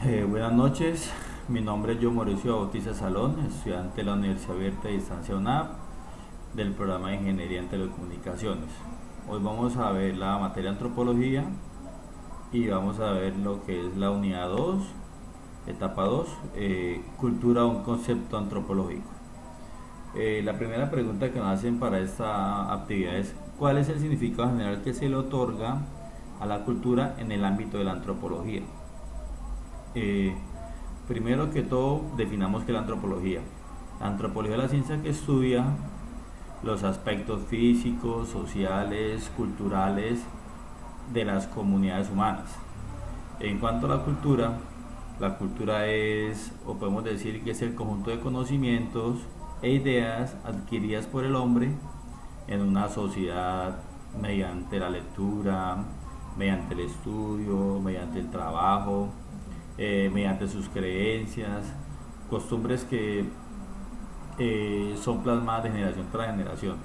Buenas noches, mi nombre es yo Mauricio Bautista Salón, estudiante de la Universidad Abierta de Distancia UNAP del programa de Ingeniería en Telecomunicaciones. Hoy vamos a ver la materia antropología y vamos a ver lo que es la unidad 2, etapa 2, cultura, un concepto antropológico. La primera pregunta que nos hacen para esta actividad es: ¿cuál es el significado general que se le otorga a la cultura en el ámbito de la antropología? Eh, Primero que todo, definamos que la antropología. La antropología es la ciencia que estudia los aspectos físicos, sociales, culturales de las comunidades humanas. En cuanto a la cultura es, o podemos decir que es el conjunto de conocimientos e ideas adquiridas por el hombre en una sociedad mediante la lectura, mediante el estudio, mediante el trabajo, mediante sus creencias, costumbres que son plasmadas de generación tras generación.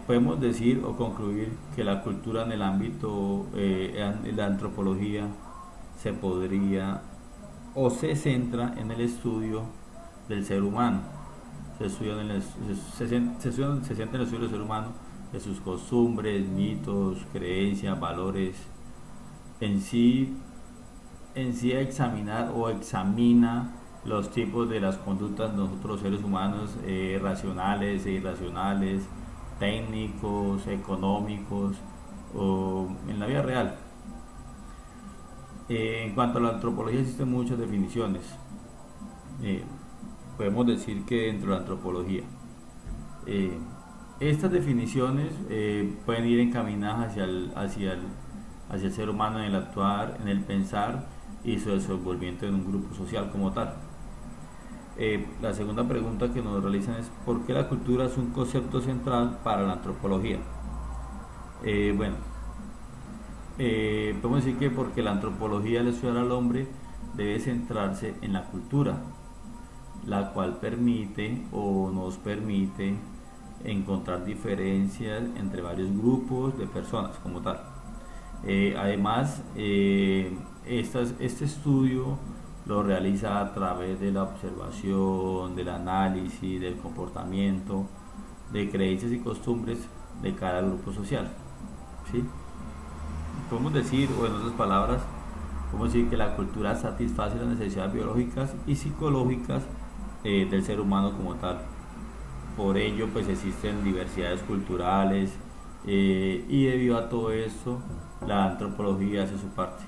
Podemos decir o concluir que la cultura en el ámbito de la antropología se podría o se centra en el estudio del ser humano. Se centra en el estudio del ser humano, de sus costumbres, mitos, creencias, valores. En sí, examinar o examina los tipos de las conductas de nosotros seres humanos, racionales e irracionales, técnicos, económicos o en la vida real. En cuanto a la antropología, existen muchas definiciones. Eh, Podemos decir que dentro de la antropología, eh, estas definiciones pueden ir encaminadas hacia el ser humano en el actuar, en el pensar y su desenvolvimiento en un grupo social como tal. La segunda pregunta que nos realizan es: ¿por qué la cultura es un concepto central para la antropología? Bueno, podemos decir que porque la antropología, al estudiar al hombre, debe centrarse en la cultura, la cual permite o nos permite encontrar diferencias entre varios grupos de personas como tal. Además, este estudio lo realiza a través de la observación, del análisis, del comportamiento, de creencias y costumbres de cada grupo social. ¿Sí? Podemos decir, o en otras palabras, podemos decir que la cultura satisface las necesidades biológicas y psicológicas del ser humano como tal. Por ello, pues existen diversidades culturales, y debido a todo esto, la antropología hace su parte.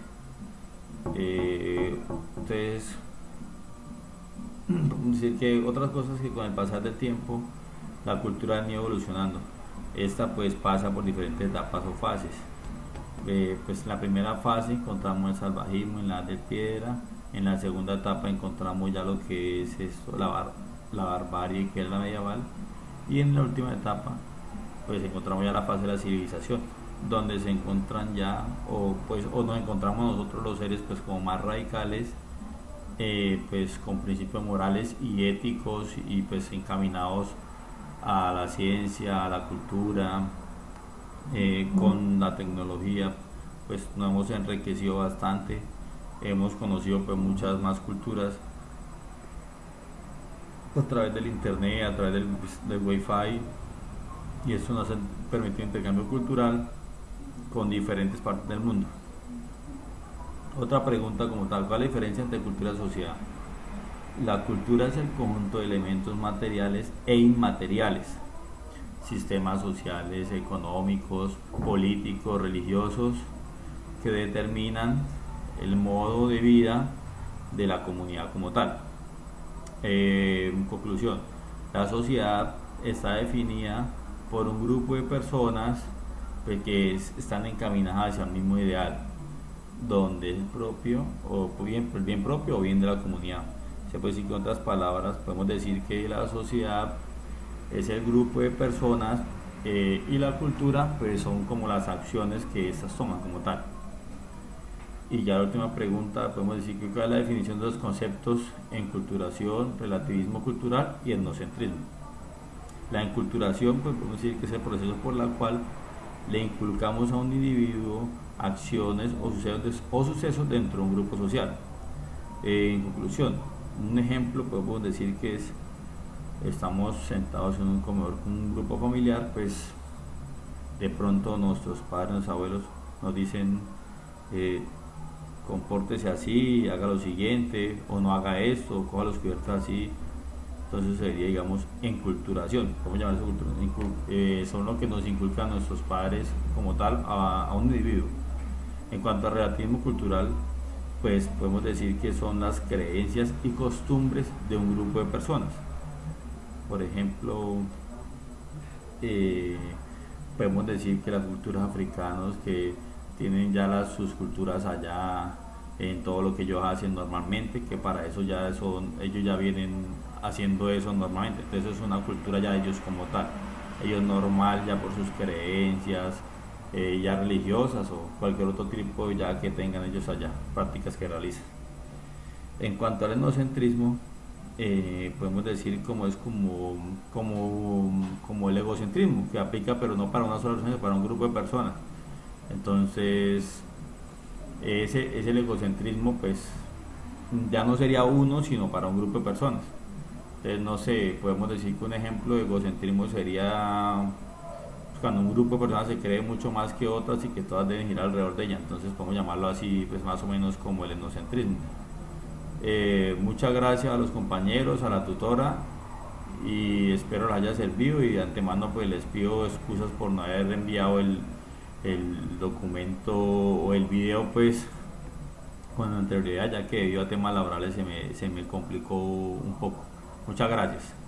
Entonces, podemos decir que otras cosas que con el pasar del tiempo la cultura ha ido evolucionando. Esta pues pasa por diferentes etapas o fases. Pues en la primera fase encontramos el salvajismo en la edad de piedra. En la segunda etapa encontramos ya lo que es esto, la barbarie, que es la medieval. Y en la última etapa pues encontramos ya la fase de la civilización, donde se encuentran ya o nos encontramos nosotros los seres pues como más radicales, pues con principios morales y éticos y pues encaminados a la ciencia, a la cultura. Con la tecnología pues nos hemos enriquecido bastante, hemos conocido pues muchas más culturas a través del internet, a través del wifi, y esto nos ha permitido intercambio cultural con diferentes partes del mundo. Otra pregunta como tal: ¿cuál es la diferencia entre cultura y sociedad? La cultura es el conjunto de elementos materiales e inmateriales, sistemas sociales, económicos, políticos, religiosos, que determinan el modo de vida de la comunidad como tal. En conclusión, la sociedad está definida por un grupo de personas que están encaminadas hacia el mismo ideal, donde es el propio o bien el bien propio o bien de la comunidad. Se puede decir que, en otras palabras, podemos decir que la sociedad es el grupo de personas, y la cultura pues son como las acciones que estas toman como tal. Y ya la última pregunta, podemos decir que cuál es la definición de los conceptos enculturación, relativismo cultural y etnocentrismo. La enculturación pues podemos decir que es el proceso por el cual le inculcamos a un individuo acciones o sucesos dentro de un grupo social. En conclusión, un ejemplo podemos decir que estamos sentados en un comedor con un grupo familiar, pues de pronto nuestros padres, nuestros abuelos nos dicen, eh, compórtese así, haga lo siguiente, o no haga esto, o coja los cubiertos así. Entonces sería, digamos, enculturación. ¿Cómo llamar eso? Son lo que nos inculcan nuestros padres como tal a un individuo. En cuanto al relativismo cultural, pues podemos decir que son las creencias y costumbres de un grupo de personas. Por ejemplo, eh, podemos decir que las culturas africanas que tienen ya sus culturas allá en todo lo que ellos hacen normalmente, que para eso ellos ya vienen haciendo eso normalmente, entonces es una cultura ya de ellos como tal, ellos normal ya por sus creencias, ya religiosas o cualquier otro tipo ya que tengan ellos allá, prácticas que realizan. En cuanto al etnocentrismo, podemos decir como es como el egocentrismo, que aplica pero no para una sola persona, sino para un grupo de personas. Entonces, ese es el egocentrismo, pues ya no sería uno, sino para un grupo de personas. Entonces, no sé, podemos decir que un ejemplo de egocentrismo sería pues, cuando un grupo de personas se cree mucho más que otras y que todas deben girar alrededor de ella. Entonces, podemos llamarlo así, pues más o menos como el etnocentrismo. Muchas gracias a los compañeros, a la tutora y espero les haya servido y de antemano pues les pido excusas por no haber enviado el documento o el video pues con anterioridad, ya que debido a temas laborales se me complicó un poco. Muchas gracias.